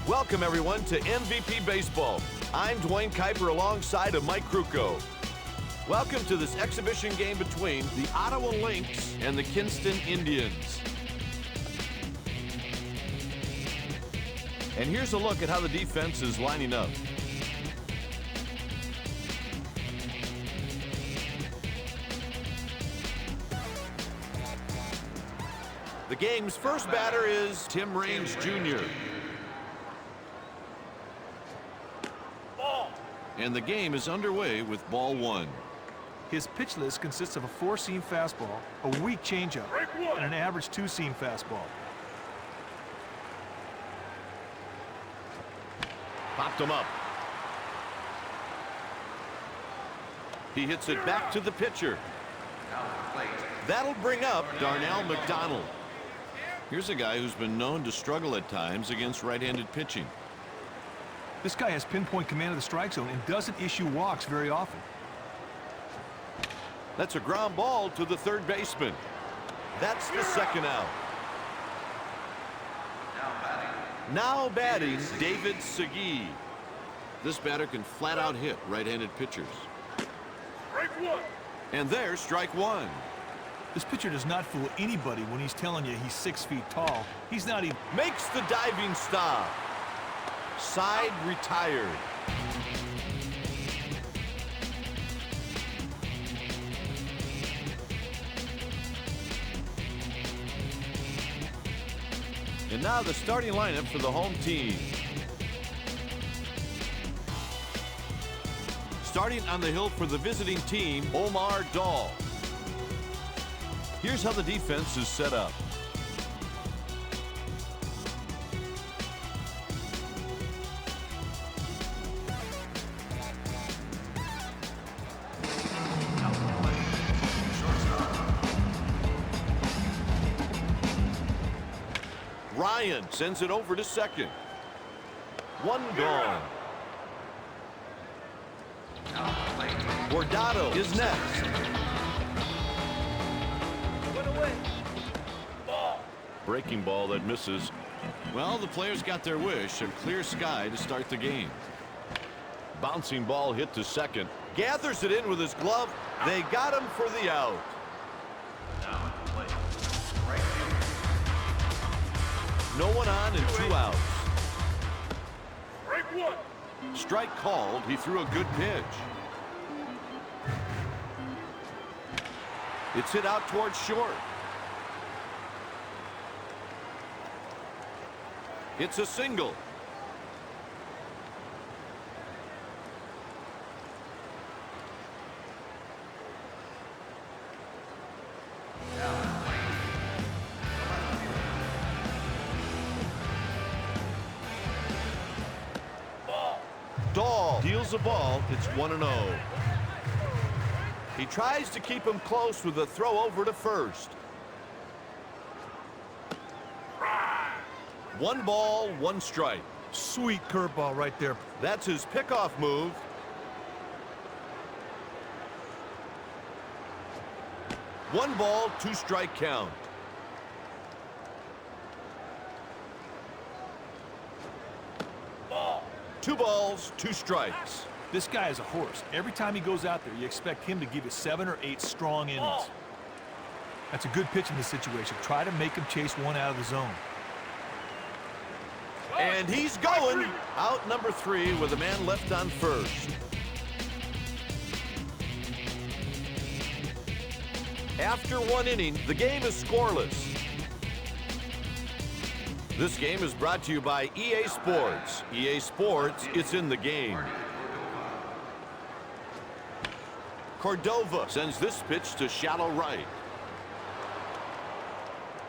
Welcome, everyone, to MVP Baseball. I'm Dwayne Kuiper alongside of Mike Krukow. Welcome to this exhibition game between the Ottawa Lynx and the Kinston Indians. And here's a look at how the defense is lining up. The game's first batter is Tim Raines Jr. And the game is underway with ball one. His pitch list consists of a four-seam fastball, a weak changeup, and an average two-seam fastball. Popped him up. He hits it back to the pitcher. That'll bring up Darnell McDonald. Here's a guy who's been known to struggle at times against right-handed pitching. This guy has pinpoint command of the strike zone and doesn't issue walks very often. That's a ground ball to the third baseman. That's the second out. Now batting, David Segui. This batter can flat out hit right-handed pitchers. And there's strike one. This pitcher does not fool anybody when he's telling you he's 6 feet tall. He's not even. Makes the diving stop. Side retired. And now the starting lineup for the home team. Starting on the hill for the visiting team, Omar Dahl. Here's how the defense is set up. Ryan sends it over to second. One gone. Bordado is next. Breaking ball that misses. Well, the players got their wish, a clear sky to start the game. Bouncing ball hit to second. Gathers it in with his glove. They got him for the out. No one on and 2 outs. Strike called. He threw a good pitch. It's hit out towards short. It's a single. Dahl deals the ball. It's 1-0. He tries to keep him close with a throw over to first. 1 ball, 1 strike. Sweet curveball right there. That's his pickoff move. One ball, 2 strike count. Ball. 2 balls, 2 strikes. This guy is a horse. Every time he goes out there, you expect him to give you 7 or 8 strong innings. That's a good pitch in this situation. Try to make him chase one out of the zone. And he's going. Out number 3 with a man left on first. After 1 inning, the game is scoreless. This game is brought to you by EA Sports. EA Sports, it's in the game. Cordova sends this pitch to shallow right.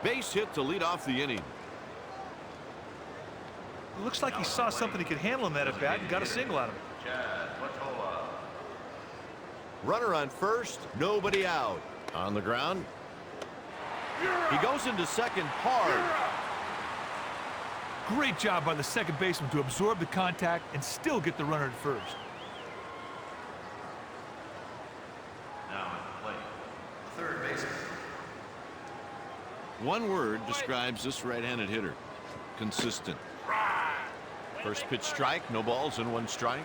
Base hit to lead off the inning. It looks like he saw something he could handle in that at bat and got a single out of it. Runner on first, nobody out. On the ground. He goes into second hard. Great job by the second baseman to absorb the contact and still get the runner at first. Now at the plate, third baseman. One word describes this right-handed hitter. Consistent. First pitch strike, no balls and one strike.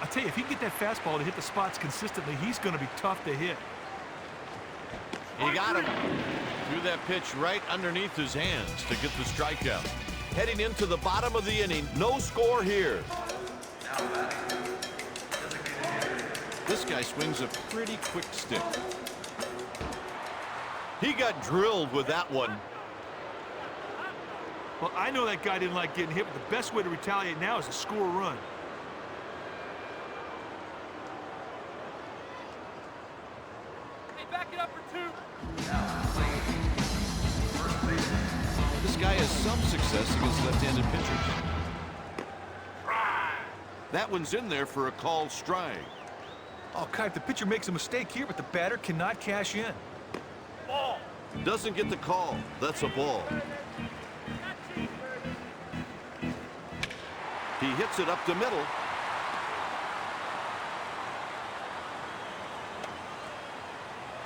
I'll tell you, if he can get that fastball to hit the spots consistently, he's going to be tough to hit. He got him. Threw that pitch right underneath his hands to get the strikeout. Heading into the bottom of the inning, no score here. This guy swings a pretty quick stick. He got drilled with that one. Well, I know that guy didn't like getting hit, but the best way to retaliate now is to score a run. Hey, back it up for 2. This guy has some success against left-handed pitchers. That one's in there for a called strike. Oh, Kai, if the pitcher makes a mistake here, but the batter cannot cash in. Ball. Doesn't get the call. That's a ball. He hits it up the middle.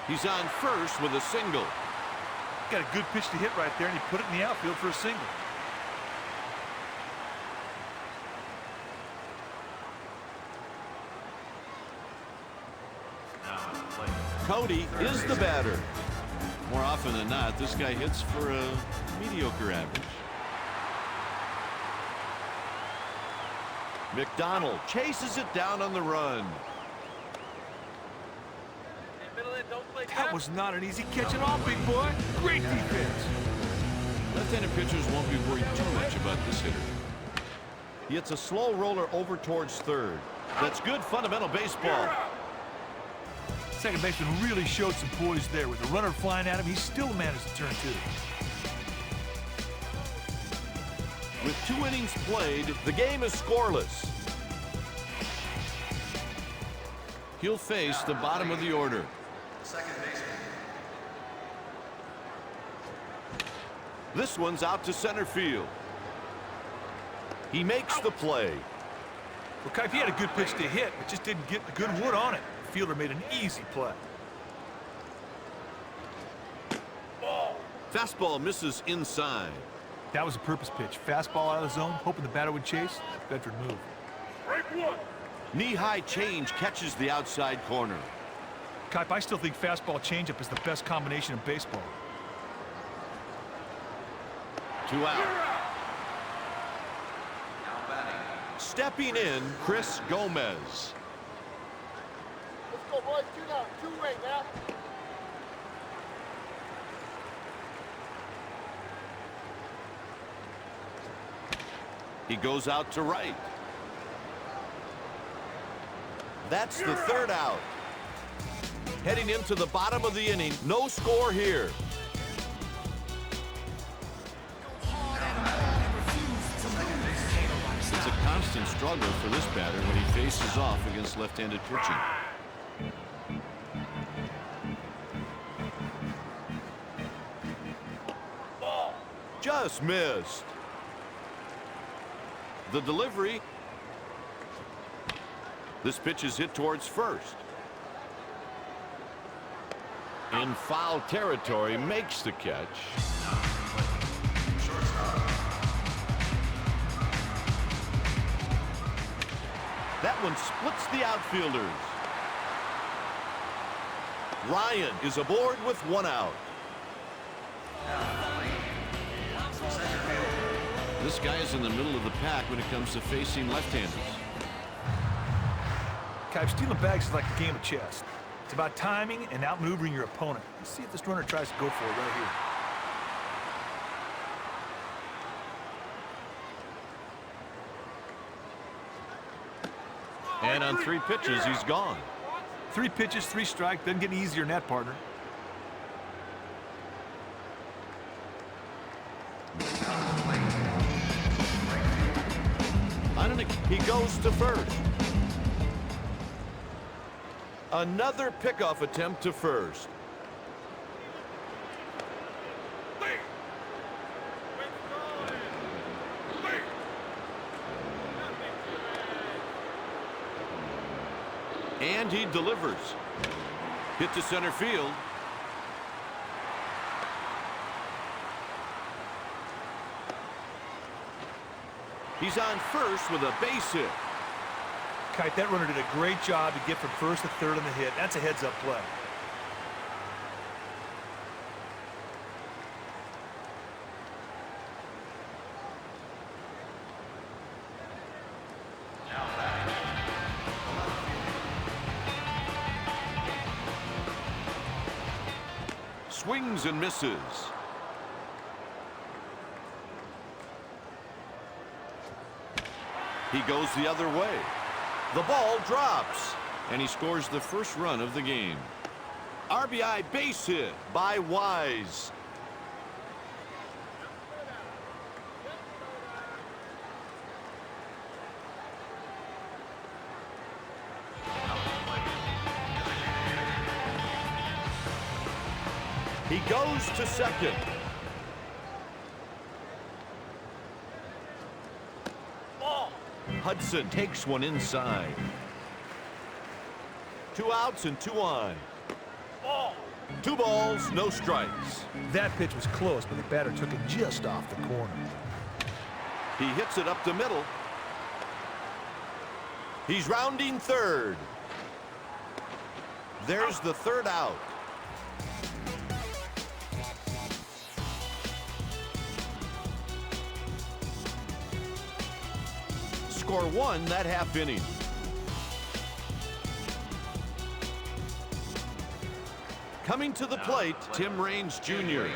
He's on first with a single. Got a good pitch to hit right there, and he put it in the outfield for a single. Cody is the batter. More often than not, this guy hits for a mediocre average. McDonald chases it down on the run. Hey, middle in, don't play That was not an easy catch at all, big boy. Great defense. Left-handed pitchers won't be worried too much about this hitter. He hits a slow roller over towards third. That's good fundamental baseball. Second baseman really showed some poise there. With the runner flying at him, he still managed to turn 2. With 2 innings played, the game is scoreless. He'll face the bottom of the order. Second baseman. This one's out to center field. He makes the play. Well, Kai, he had a good pitch to hit, but just didn't get the good wood on it. The fielder made an easy play. Fastball misses inside. That was a purpose pitch. Fastball out of the zone, hoping the batter would chase. Veteran move. Strike 1. Knee-high change catches the outside corner. Kai, I still think fastball changeup is the best combination in baseball. 2 out. Stepping in, Chris Gomez. Let's go, boys. 2 down. 2 away now. He goes out to right. That's the 3rd out. Heading into the bottom of the inning, no score here. It's a constant struggle for this batter when he faces off against left-handed pitching. Just missed. The delivery. This pitch is hit towards first. In foul territory, makes the catch. That one splits the outfielders. Ryan is aboard with 1 out. This guy is in the middle of the pack when it comes to facing left-handers. Kai, stealing bags is like a game of chess. It's about timing and outmaneuvering your opponent. Let's see if this runner tries to go for it right here. And on 3 pitches, he's gone. 3 pitches, 3 strikes. Doesn't get any easier than that, partner. He goes to first. Another pickoff attempt to first. And he delivers. Hit to center field. He's on first with a base hit. Kite, that runner did a great job to get from first to third on the hit. That's a heads-up play. Swings and misses. He goes the other way. The ball drops, and he scores the first run of the game. RBI base hit by Wise. He goes to second. Hudson takes one inside. 2 outs and 2 on. 2 balls, no strikes. That pitch was close, but the batter took it just off the corner. He hits it up the middle. He's rounding third. There's the third out. Score 1 that half inning. Coming to the plate, Tim Raines Jr.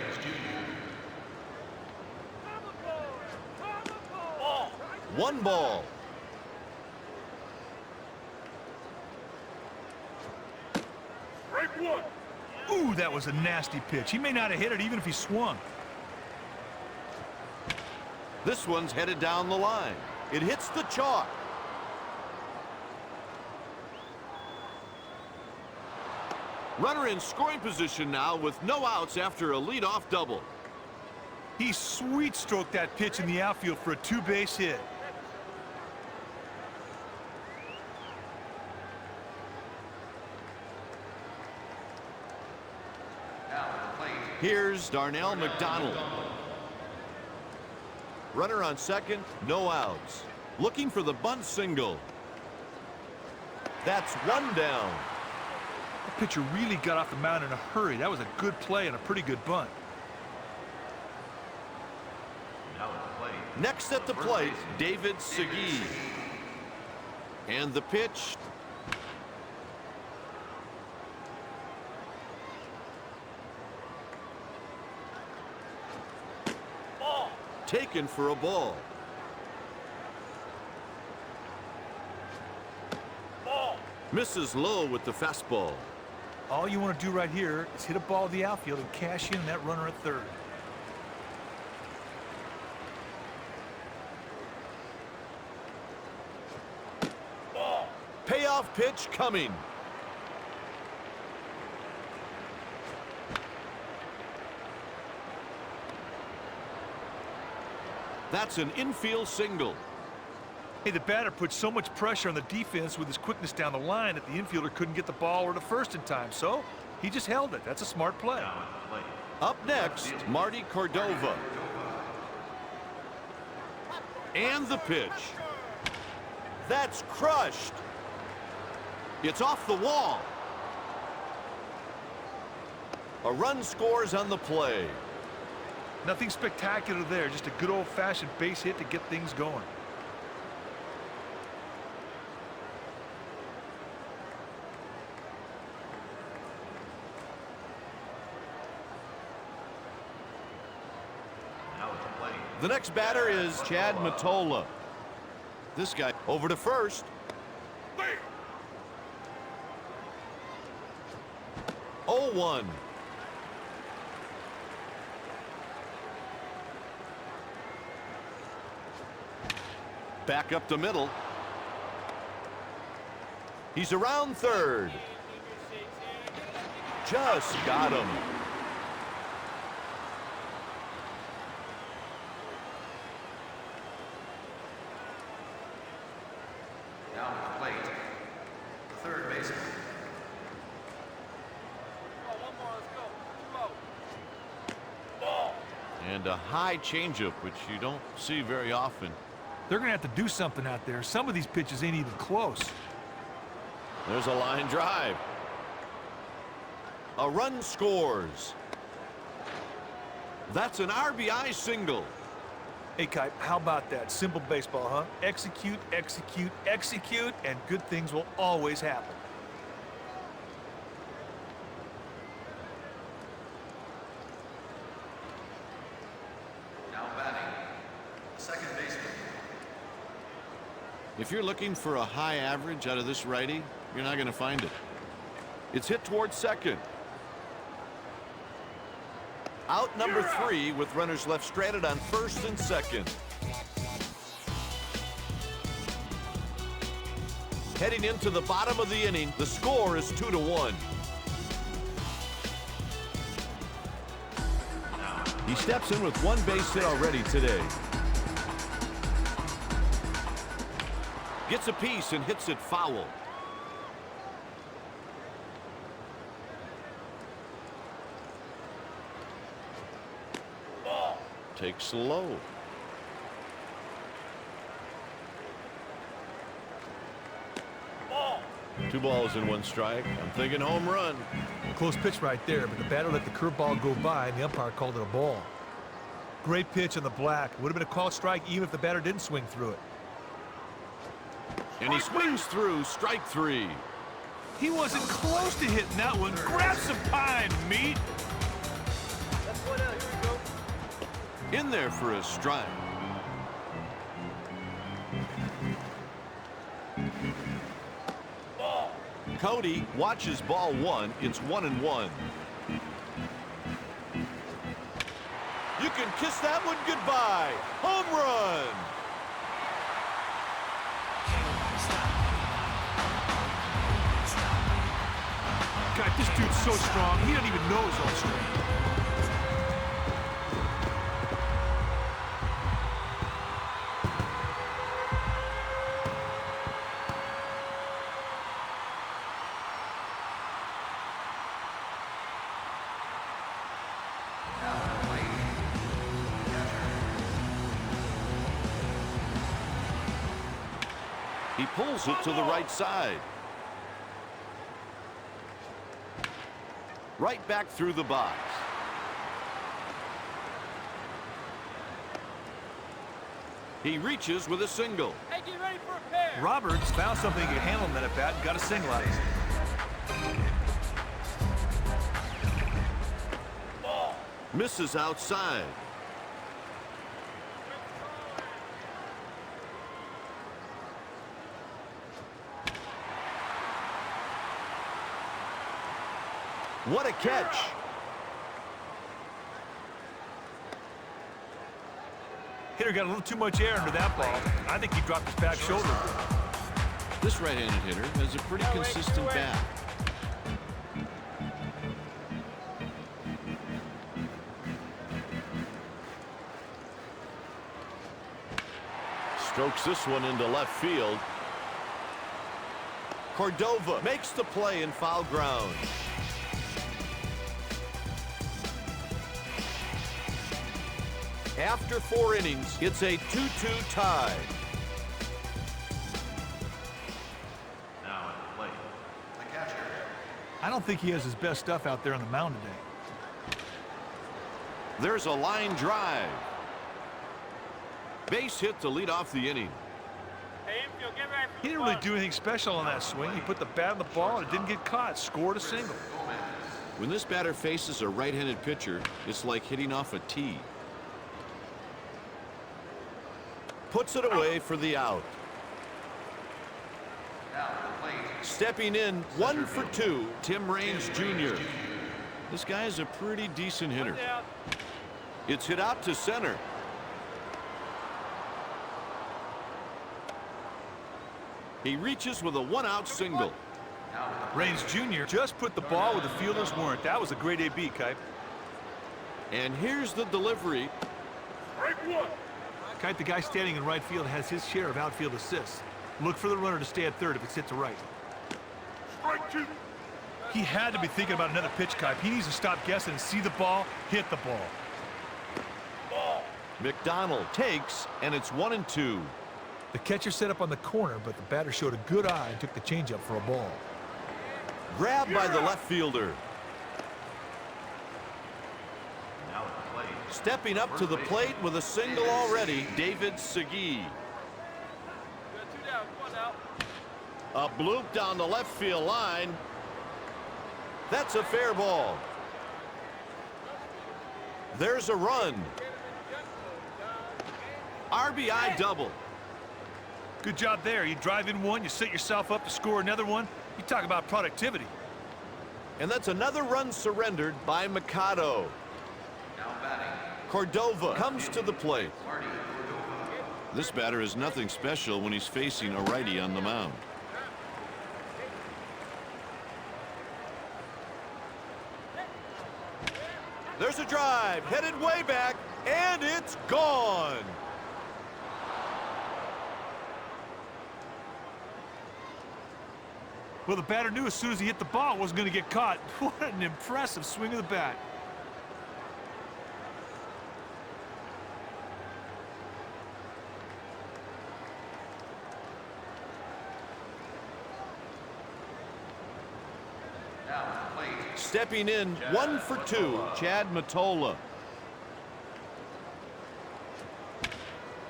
1 ball. Ooh, that was a nasty pitch. He may not have hit it even if he swung. This one's headed down the line. It hits the chalk. Runner in scoring position now with no outs after a leadoff double. He sweet-stroked that pitch in the outfield for a 2-base hit. Here's Darnell McDonald. Runner on second, no outs. Looking for the bunt single. That's 1 down. That pitcher really got off the mound in a hurry. That was a good play and a pretty good bunt. Next at the plate, David Segui. And the pitch. Taken for a ball. Misses low with the fastball. All you want to do right here is hit a ball to the outfield and cash in that runner at third. Payoff pitch coming. That's an infield single. Hey, the batter put so much pressure on the defense with his quickness down the line that the infielder couldn't get the ball or to first in time, so he just held it. That's a smart play. Up next, Marty Cordova. And the pitch. That's crushed. It's off the wall. A run scores on the play. Nothing spectacular there, just a good old-fashioned base hit to get things going. The next batter is Chad Mottola. This guy over to first. 0-1. Back up the middle. He's around third. Just got him. Now at the plate, the third baseman. And a high changeup, which you don't see very often. They're going to have to do something out there. Some of these pitches ain't even close. There's a line drive. A run scores. That's an RBI single. Hey, Kipe, how about that? Simple baseball, huh? Execute, execute, execute, and good things will always happen. Now batting, second baseman. If you're looking for a high average out of this righty, you're not going to find it. It's hit towards second. Out number 3 with runners left stranded on first and second. Heading into the bottom of the inning, the score is 2-1. He steps in with one base hit already today. Gets a piece and hits it foul. Takes low. Two balls and one strike. I'm thinking home run. Close pitch right there, but the batter let the curveball go by, and the umpire called it a ball. Great pitch on the black. Would have been a called strike even if the batter didn't swing through it. And he swings through strike 3. He wasn't close to hitting that one. Grab some pine, meat. That's one out. Here we go. In there for a strike. Cody watches ball 1. It's 1-1. You can kiss that one goodbye. Home run. God, this dude's so strong, he doesn't even know he's on straight. He pulls it to the right side. Right back through the box. He reaches with a single. Hey, get ready for a pair. Roberts found something he could handle in that at bat and got a single out of it. Misses outside. What a catch. Hitter got a little too much air under that ball. I think he dropped his back shoulder. This right-handed hitter has a pretty consistent bat. Strokes this one into left field. Cordova makes the play in foul ground. After 4 innings, it's a 2-2 tie. Now at the plate, the catcher. I don't think he has his best stuff out there on the mound today. There's a line drive. Base hit to lead off the inning. Hey, infield, get ready for He didn't really do anything special on that swing. He put the bat on the ball and it didn't get caught. Scored a single. When this batter faces a right-handed pitcher, it's like hitting off a tee. Puts it away for the out. Now at the plate, Stepping in, 1 for 2, Tim Raines Jr. This guy is a pretty decent hitter. out. It's hit out to center. He reaches with a 1-out single. Raines Jr. just put the ball where the fielders weren't. That was a great AB, Kipe. And here's the delivery. Kipe, the guy standing in right field, has his share of outfield assists. Look for the runner to stay at third if it's hit to right. He had to be thinking about another pitch, Kipe. He needs to stop guessing and see the ball, hit the ball. McDonald takes, and it's 1-2. The catcher set up on the corner, but the batter showed a good eye and took the changeup for a ball. Grabbed by the left fielder. Now at the plate. Stepping up to the plate with a single already, David Segui. A bloop down the left field line. That's a fair ball. There's a run. RBI double. Good job there. You drive in one, you set yourself up to score another one. You talk about productivity. And that's another run surrendered by Mikado. Now batting. Cordova comes to the plate. This batter is nothing special when he's facing a righty on the mound. There's a drive, headed way back, and it's gone. Well, the batter knew as soon as he hit the ball it wasn't going to get caught. What an impressive swing of the bat. Now at the plate. Stepping in, 1 for 2, Chad Mottola.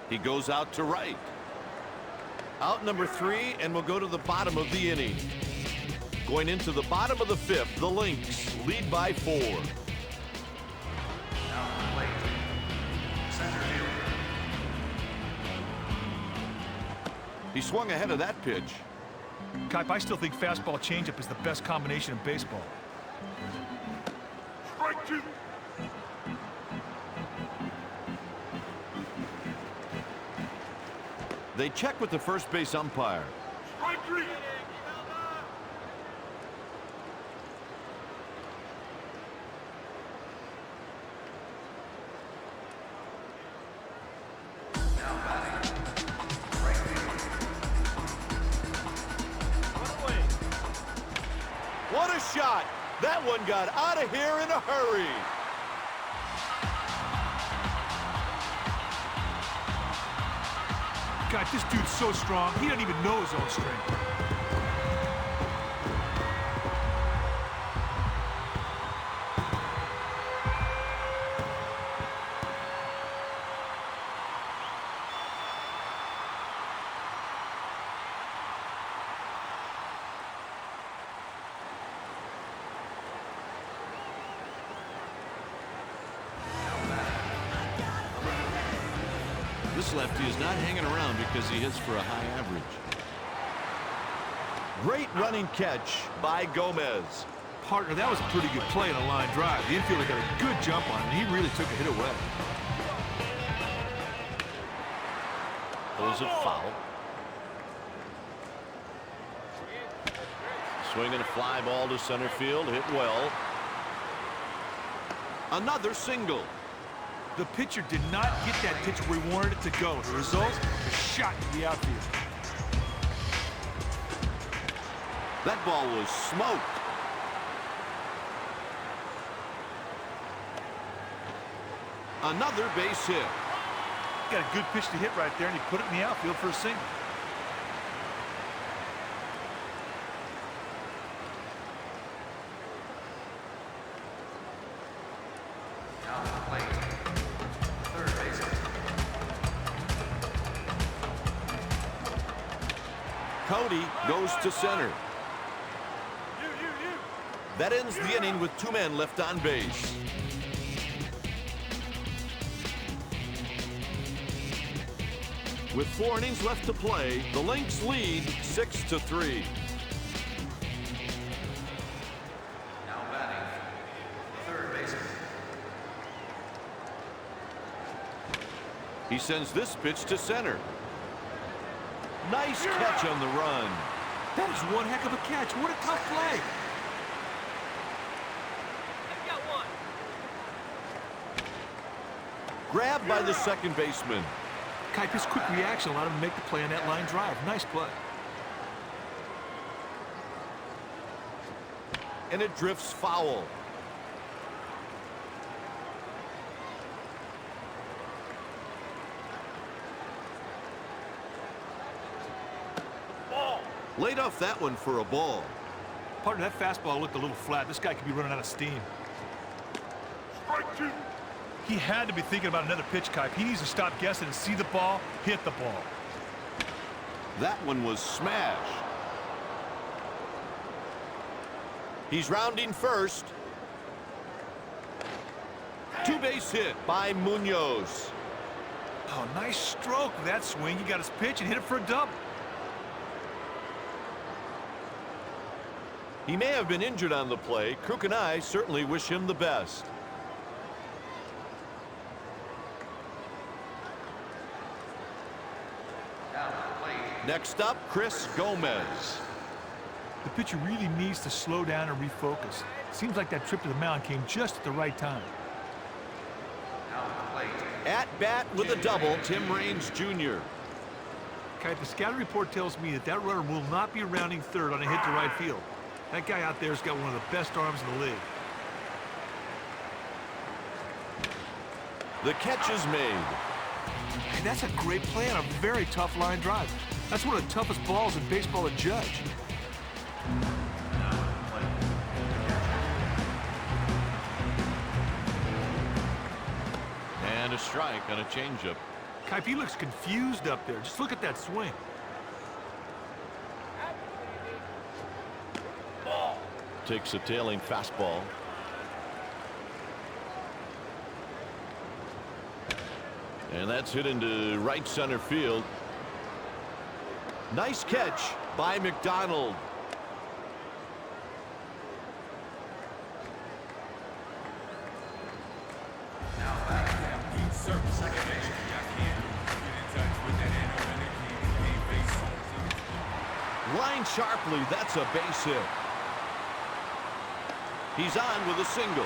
He goes out to right. Out number 3, and we'll go to the bottom of the inning. Going into the bottom of the 5th, the Lynx lead by 4. Now at the plate. Center field. He swung ahead of that pitch. Kipe, I still think fastball changeup is the best combination in baseball. Strike 2. They check with the first base umpire. Strike 3. Now batting. Right field. What a shot! That one got out of here in a hurry. God, this dude's so strong, he doesn't even know his own strength. This lefty is not hanging around because he hits for a high average. Great running catch by Gomez. Partner, that was a pretty good play on a line drive. The infielder got a good jump on it, and he really took a hit away. Pulls it foul. Swinging a fly ball to center field, hit well. Another single. The pitcher did not get that pitch where he wanted it to go. The result, a shot to the outfield. That ball was smoked. Another base hit. Got a good pitch to hit right there, and he put it in the outfield for a single. Now at the plate. Third baseman. Cody goes to center. That ends the inning with 2 men left on base. With 4 innings left to play, the Lynx lead 6-3. Now batting. Third baseman. He sends this pitch to center. Nice catch on the run. That is one heck of a catch. What a tough play. Grabbed by the second baseman. Kipe, his quick reaction allowed him to make the play on that line drive. Nice play. And it drifts foul. Laid off that one for a ball. Partner, that fastball looked a little flat. This guy could be running out of steam. Strike two. He had to be thinking about another pitch, Kipe. He needs to stop guessing and see the ball, hit the ball. That one was smashed. He's rounding first. Two-base hit by Munoz. Oh, nice stroke with that swing. He got his pitch and hit it for a double. He may have been injured on the play. Crook and I certainly wish him the best. Next up, Chris Gomez. The pitcher really needs to slow down and refocus. Seems like that trip to the mound came just at the right time. At bat with a double, Tim Raines Jr. Okay, the scouting report tells me that that runner will not be rounding third on a hit to right field. That guy out there's got one of the best arms in the league. The catch is made. And that's a great play on a very tough line drive. That's one of the toughest balls in baseball to judge. And a strike on a changeup. Kipe, he looks confused up there. Just look at that swing. Takes a tailing fastball. And that's hit into right center field. Nice catch by McDonald. Line sharply, that's a base hit. He's on with a single.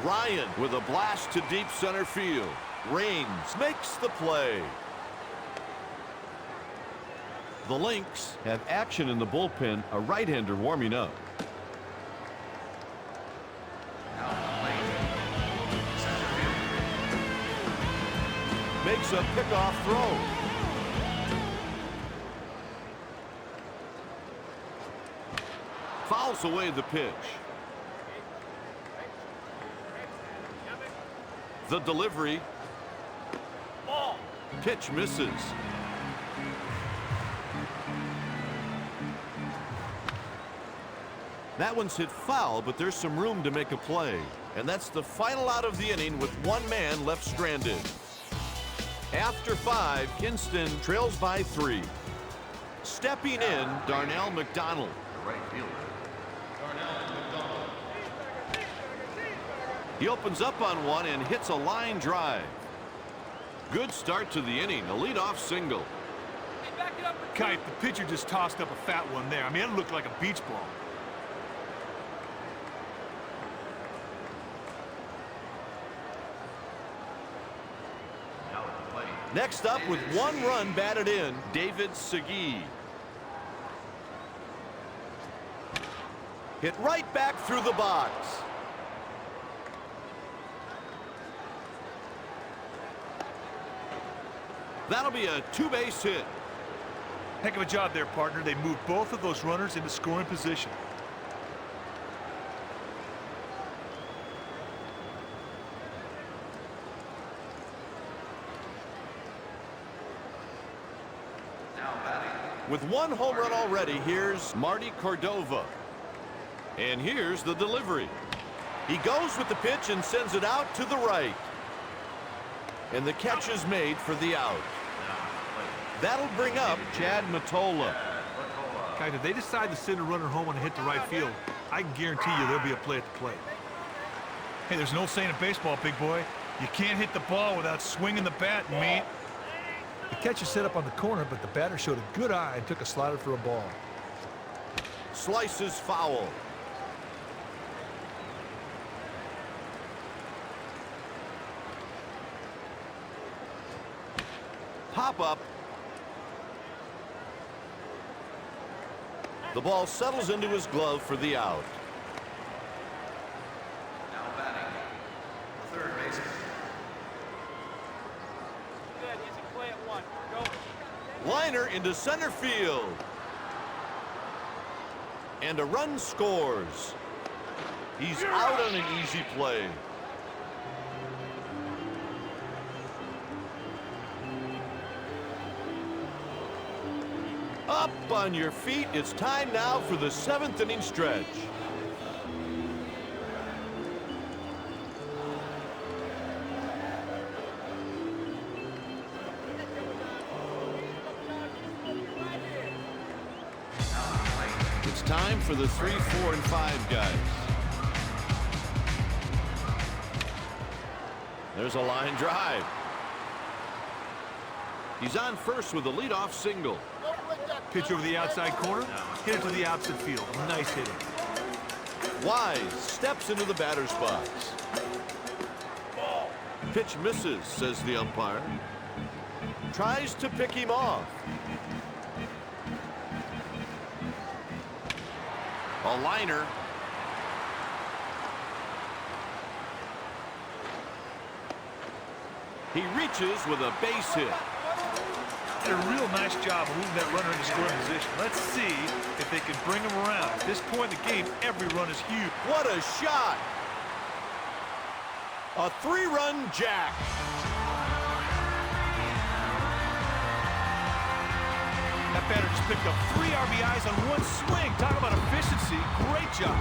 Ryan with a blast to deep center field. Raines makes the play. The Lynx have action in the bullpen, a right-hander warming up. Makes a pickoff throw. Fouls away the pitch. The delivery. Pitch misses. That one's hit foul, but there's some room to make a play. And that's the final out of the inning with one man left stranded. After 5, Kinston trails by 3. Stepping in, Darnell McDonald. The right fielder. He opens up on one and hits a line drive. Good start to the inning, a leadoff single. Kipe, the pitcher just tossed up a fat one there. I mean, it looked like a beach ball. Next up, with one run batted in, David Segui. Hit right back through the box. That'll be a two-base hit. Heck of a job there, partner. They moved both of those runners into scoring position. With one home run already, here's Marty Cordova. And here's the delivery. He goes with the pitch and sends it out to the right. And the catch is made for the out. That'll bring up Chad Mottola. Kipe, if they decide to send a runner home and hit to right field, I can guarantee you there'll be a play at the plate. Hey, there's no saying in baseball, big boy. You can't hit the ball without swinging the bat, mate. The catch is set up on the corner, but the batter showed a good eye and took a slider for a ball. Slices foul. Pop up. The ball settles into his glove for the out. Now batting, Liner into center field. And a run scores. He's out on an easy play. Up on your feet. It's time now for the 7th inning stretch. It's time for the 3, 4, and 5 guys. There's a line drive. He's on first with a leadoff single. Pitch over the outside corner, hit it to the opposite field. Nice hitting. Wise steps into the batter's box. Pitch misses, says the umpire. Tries to pick him off. A liner. He reaches with a base hit. Did a real nice job of moving that runner into scoring position. Let's see if they can bring him around. At this point in the game, every run is huge. What a shot! A 3-run jack. That batter just picked up 3 RBIs on one swing. Talk about efficiency. Great job.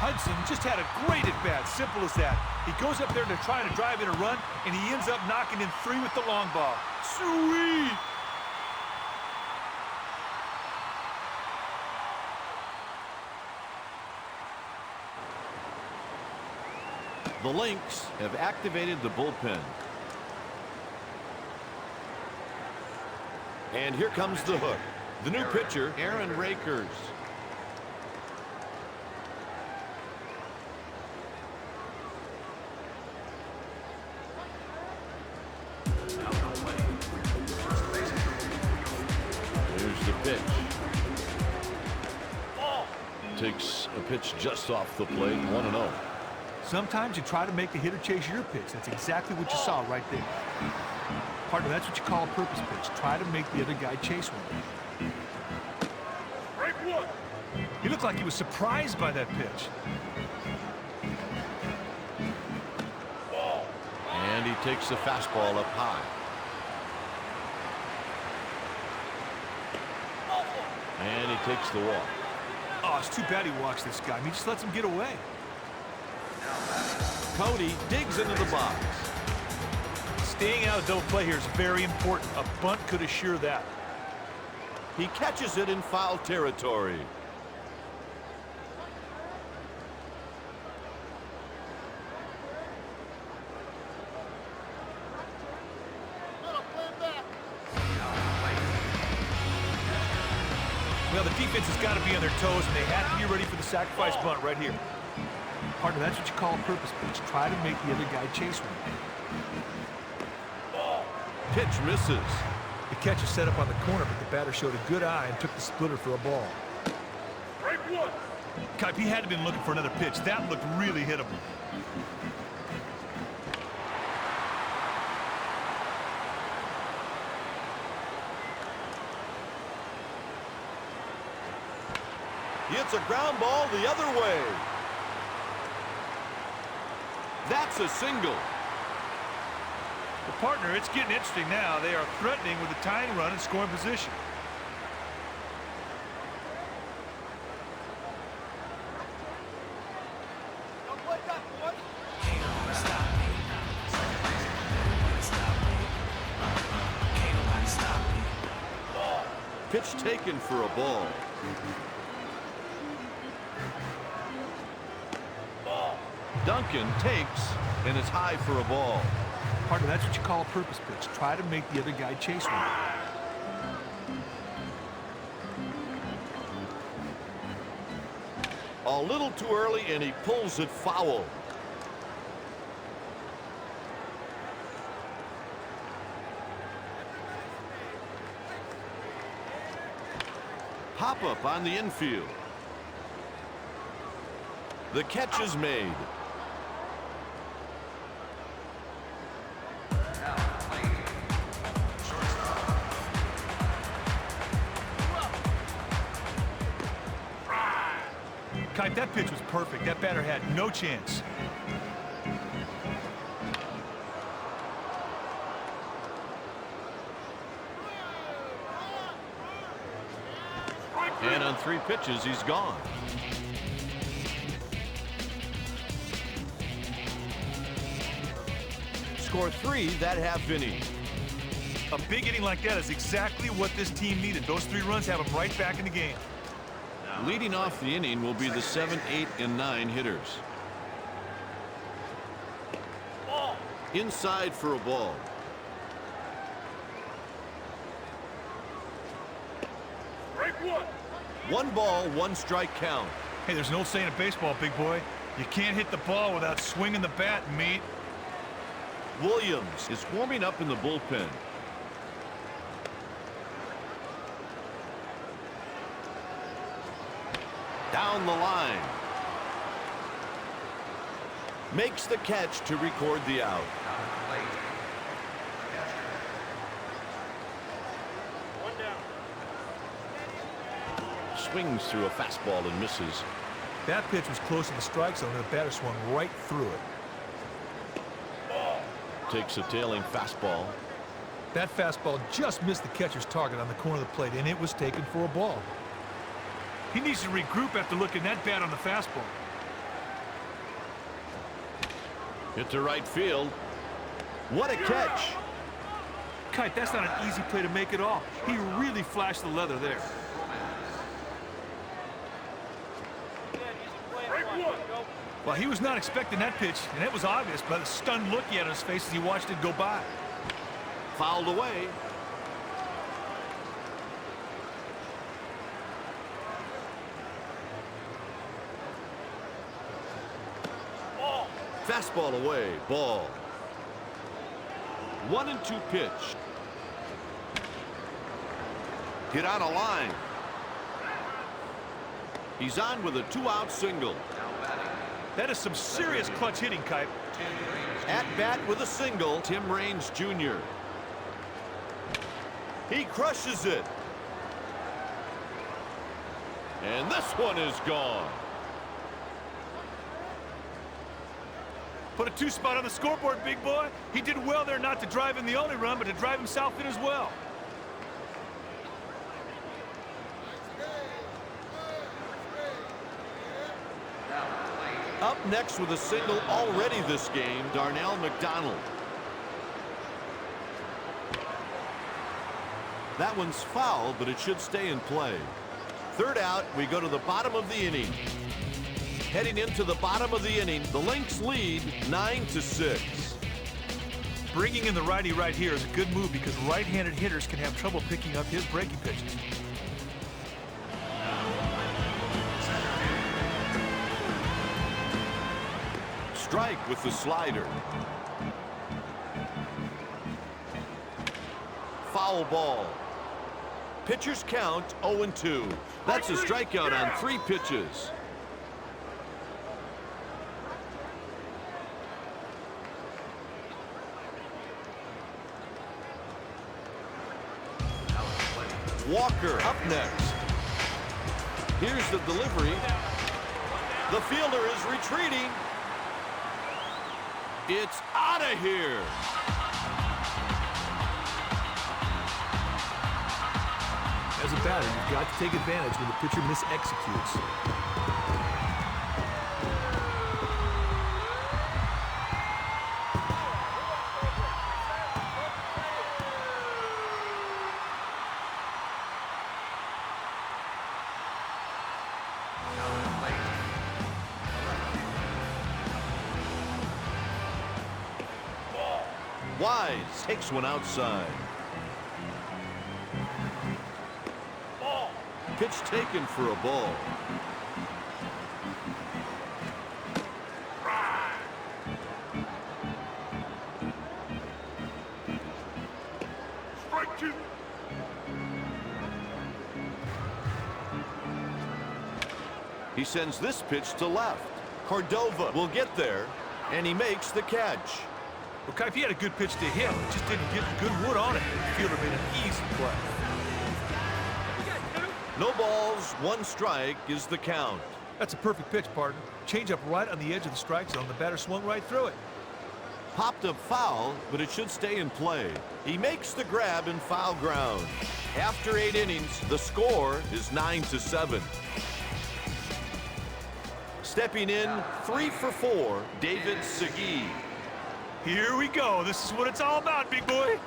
Hudson just had a great at-bat. Simple as that. He goes up there to try to drive in a run, and he ends up knocking in 3 with the long ball. Sweet! The Lynx have activated the bullpen. And here comes the hook. The new pitcher, Aaron Rakers. Here's the pitch. Takes a pitch just off the plate, 1-0. Sometimes you try to make the hitter chase your pitch. That's exactly what you saw right there. Partner, that's what you call a purpose pitch. Try to make the other guy chase one. He looked like he was surprised by that pitch. And he takes the fastball up high. And he takes the walk. Oh, it's too bad he walks this guy. He just lets him get away. Cody digs into the box. Staying out of double play here is very important. A bunt could assure that. He catches it in foul territory. Well, the defense has got to be on their toes, and they have to be ready for the sacrifice bunt right here. Partner, that's what you call a purpose pitch. Try to make the other guy chase one. Pitch misses. The catch is set up on the corner, but the batter showed a good eye and took the splitter for a ball. If he had been looking for another pitch, that looked really hittable. He hits a ground ball the other way. That's a single. The partner, it's getting interesting now. They are threatening with a tying run in scoring position. Pitch taken for a ball. Duncan takes, and it's high for a ball. Partner, that's what you call a purpose pitch. Try to make the other guy chase one. A little too early, and he pulls it foul. Pop-up on the infield. The catch is made. Kite, that pitch was perfect. That batter had no chance. And on 3 pitches, he's gone. Score 3 that half inning. A big inning like that is exactly what this team needed. Those 3 runs have them right back in the game. Leading off the inning will be the 7, 8, and 9 hitters. Inside for a ball. One ball, 1 strike count. Hey, there's an old saying in baseball, big boy. You can't hit the ball without swinging the bat, meat. Williams is warming up in the bullpen. Down the line. Makes the catch to record the out. Swings through a fastball and misses. That pitch was close to the strike zone, and the batter swung right through it. Takes a tailing fastball. That fastball just missed the catcher's target on the corner of the plate, and it was taken for a ball. He needs to regroup after looking that bad on the fastball. Hit to right field. What a catch. Kite, that's not an easy play to make at all. He really flashed the leather there. Well, he was not expecting that pitch, and it was obvious by the stunned look he had on his face as he watched it go by. Fouled away. Fastball away, ball. 1-2 pitch. Hit on a line. He's on with a 2-out single. That is some serious clutch hitting, Kite. At bat with a single, Tim Raines Jr. He crushes it. And this one is gone. Put a 2 spot on the scoreboard, big boy. He did well there not to drive in the only run, but to drive himself in as well. Up next with a single already this game, Darnell McDonald. That one's foul, but it should stay in play. 3rd out, we go to the bottom of the inning. Heading into the bottom of the inning, the Lynx lead 9-6. Bringing in the righty right here is a good move because right-handed hitters can have trouble picking up his breaking pitches. Strike with the slider. Foul ball. Pitchers count 0-2. That's a strikeout on 3 pitches. Walker up next. Here's the delivery. The fielder is retreating. It's out of here. As a batter, you've got to take advantage when the pitcher mis-executes. Wise takes one outside. Pitch taken for a ball. Strike 2. He sends this pitch to left. Cordova will get there, and he makes the catch. Well, Kite, he had a good pitch to him. Just didn't get good wood on it. The fielder made an easy play. No balls, 1 strike is the count. That's a perfect pitch, partner. Change up right on the edge of the strike zone. The batter swung right through it. Popped up foul, but it should stay in play. He makes the grab in foul ground. After 8 innings, the score is 9-7. Stepping in, 3 for 4, David Segui. Here we go. This is what it's all about, big boy.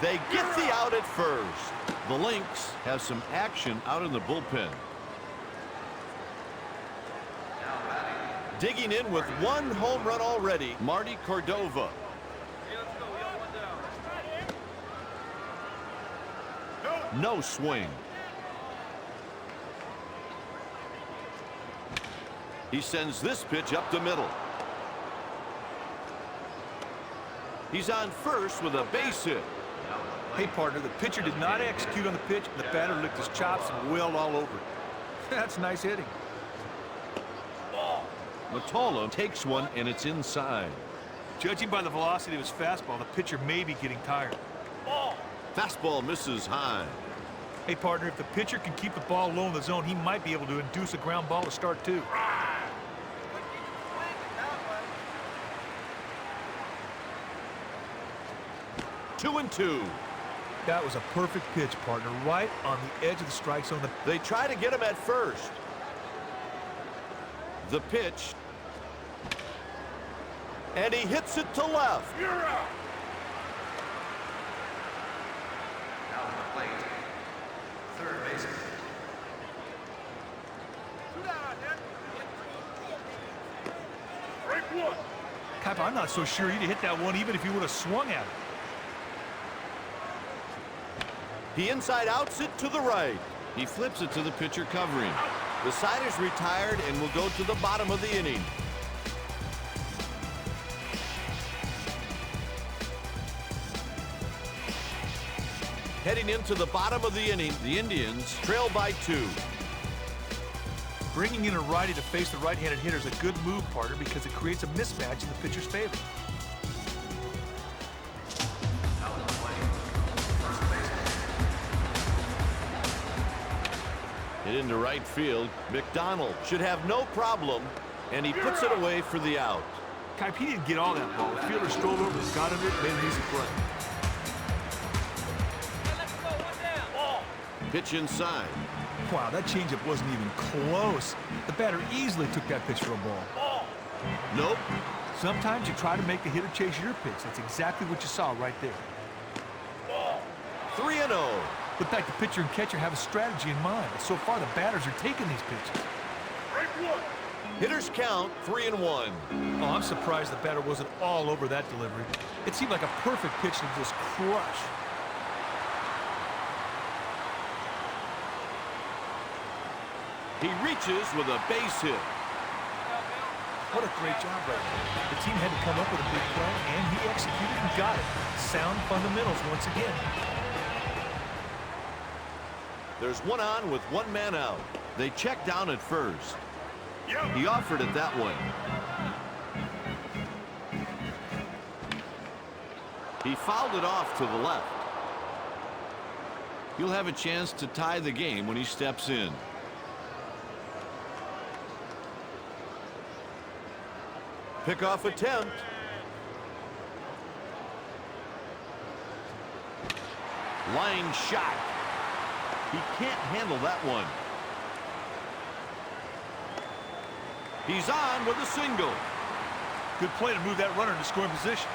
They get the out at first. The Lynx have some action out in the bullpen. Digging in with 1 home run already, Marty Cordova. No swing. He sends this pitch up the middle. He's on first with a base hit. Hey, partner, the pitcher did not execute on the pitch, and the batter licked his chops and wailed all over it. That's nice hitting. Matola takes one, and it's inside. Judging by the velocity of his fastball, the pitcher may be getting tired. Fastball misses high. Hey, partner, if the pitcher can keep the ball low in the zone, he might be able to induce a ground ball to start, too. 2-2. That was a perfect pitch, partner, right on the edge of the strike zone. They try to get him at first. The pitch. And he hits it to left. You're out. Now at the plate, third baseman. Break 1. Kaipa, I'm not so sure he'd have hit that one even if he would have swung at it. He inside outs it to the right. He flips it to the pitcher covering. The side is retired and will go to the bottom of the inning. Heading into the bottom of the inning, the Indians trail by 2. Bringing in a righty to face the right-handed hitter is a good move, partner, because it creates a mismatch in the pitcher's favor. Now at the plate, first baseman. Hit into right field. McDonald should have no problem, and he puts it away for the out. Kaipa, he didn't get all that ball. The fielder strolled over, got under it, made an easy play. Pitch inside. Wow, that changeup wasn't even close. The batter easily took that pitch for a ball. Nope. Sometimes you try to make the hitter chase your pitch. That's exactly what you saw right there. 3-0. Looked like the pitcher and catcher have a strategy in mind. So far, the batters are taking these pitches. Break 1. Hitters count 3-1. Oh, I'm surprised the batter wasn't all over that delivery. It seemed like a perfect pitch to just crush. He reaches with a base hit. What a great job right there. The team had to come up with a big play, and he executed and got it. Sound fundamentals once again. There's one on with 1 man out. They check down at first. He offered it that way. He fouled it off to the left. He'll have a chance to tie the game when he steps in. Pickoff attempt. Line shot. He can't handle that one. He's on with a single. Good play to move that runner into scoring position.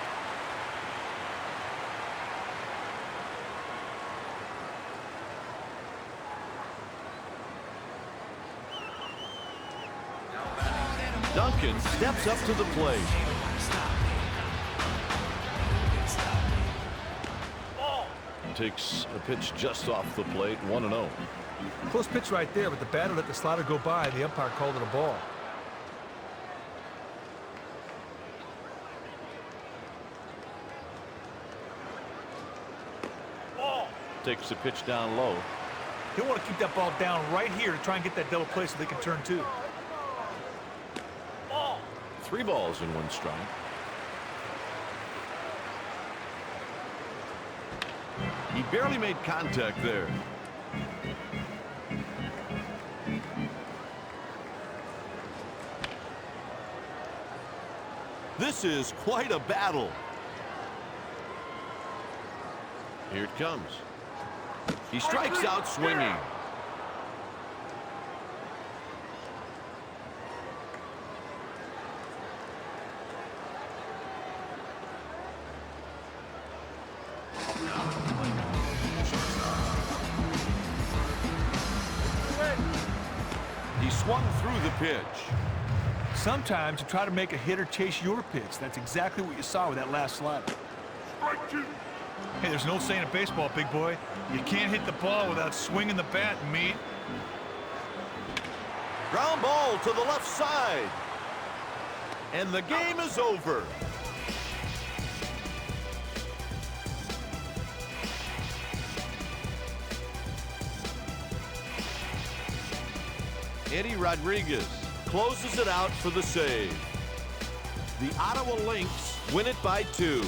Duncan steps up to the plate. Takes a pitch just off the plate, 1-0. Close pitch right there, but the batter let the slider go by, and the umpire called it a ball. Takes the pitch down low. He'll want to keep that ball down right here to try and get that double play so they can turn 2. 3 balls and 1 strike. He barely made contact there. This is quite a battle. Here it comes. He strikes out swinging. He swung through the pitch. Sometimes you try to make a hitter chase your pitch. That's exactly what you saw with that last slider. Hey, there's no saying in baseball, big boy. You can't hit the ball without swinging the bat, meat. Ground ball to the left side. And the game is over. Eddie Rodriguez closes it out for the save. The Ottawa Lynx win it by 2.